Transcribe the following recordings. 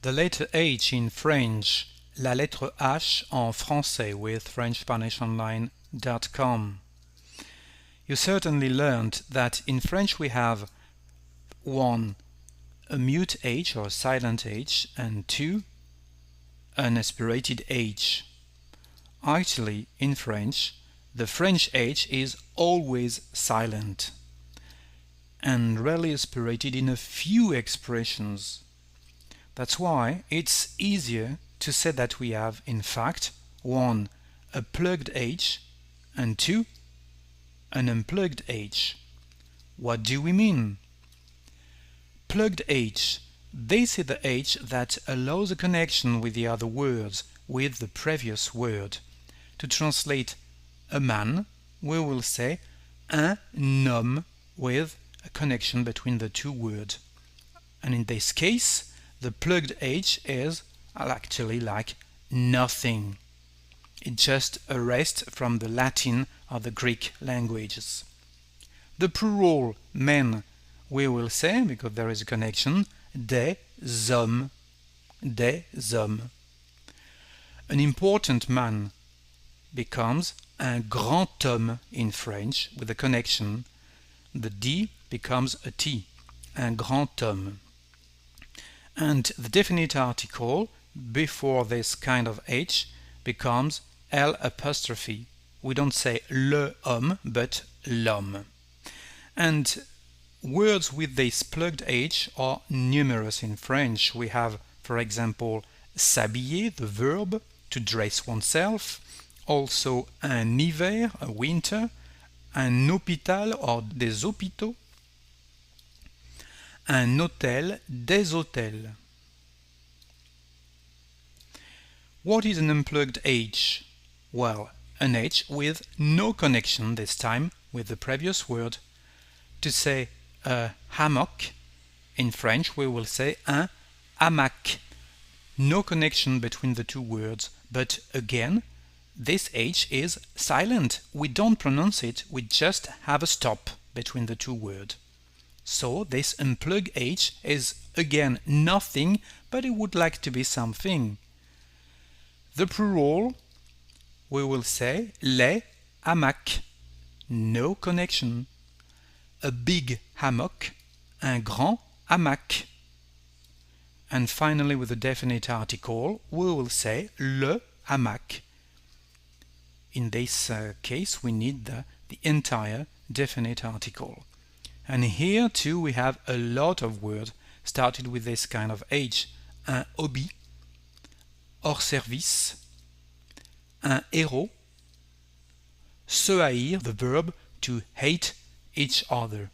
The letter H in French, la lettre H en français with FrenchSpanishOnline.com. You certainly learned that in French we have 1. A mute H or silent H, and 2. An aspirated H. Actually, in French, the French H is always silent and rarely aspirated in a few expressions. That's why it's easier to say that we have, in fact, 1. A plugged H and 2. An unplugged H. What do we mean? Plugged H. This is the H that allows a connection with the other words, with the previous word. To translate a man, we will say un homme with a connection between the two words. And in this case, the plugged H is actually like nothing. It's just a rest from the Latin or the Greek languages. The plural men, we will say, because there is a connection, des hommes, des hommes. An important man becomes un grand homme in French with a connection. The D becomes a T, un grand homme. And the definite article before this kind of H becomes L apostrophe. We don't say le homme, but l'homme. And words with this plugged H are numerous in French. We have, for example, s'habiller, the verb, to dress oneself. Also, un hiver, a winter. Un hôpital or des hôpitaux. Un hôtel, des hôtels. What is an unplugged H? Well, an H with no connection this time with the previous word. To say a hammock, in French we will say un hamac. No connection between the two words, but again, this H is silent. We don't pronounce it, we just have a stop between the two words. So this unplug H is again nothing, but it would like to be something. The plural, we will say les hamacs. No connection. A big hammock, un grand hamac. And finally, with the definite article, we will say le hamac. In this case, we need the entire definite article. And here too we have a lot of words started with this kind of H. Un hobby, hors service, un héros, se haïr, the verb to hate each other.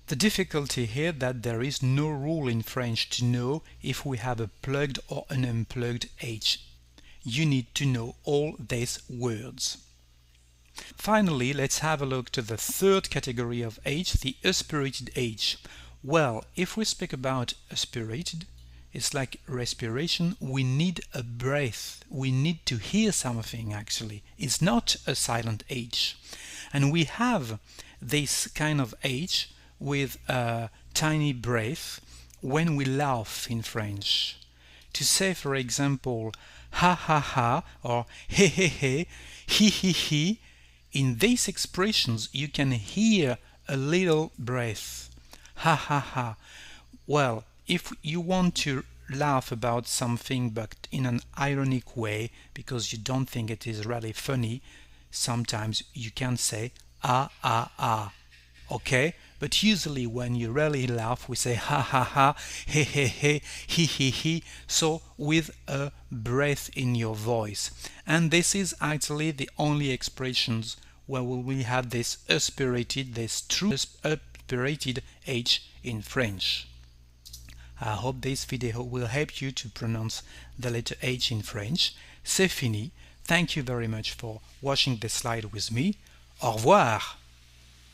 The difficulty here that there is no rule in French to know if we have a plugged or an unplugged H. You need to know all these words. Finally, let's have a look to the third category of H, the aspirated H. Well, if we speak about aspirated, it's like respiration. We need a breath. We need to hear something actually. It's not a silent H. And we have this kind of H with a tiny breath when we laugh in French. To say, for example, ha ha ha or he he, in these expressions you can hear a little breath. Ha ha ha. Well, if you want to laugh about something but in an ironic way because you don't think it is really funny, sometimes you can say ah ah ah. Okay? But usually when you really laugh we say ha ha ha, he he, so with a breath in your voice. And this is actually the only expressions where we will have this aspirated, this true aspirated H in French. I hope this video will help you to pronounce the letter H in French. C'est fini. Thank you very much for watching this slide with me. Au revoir!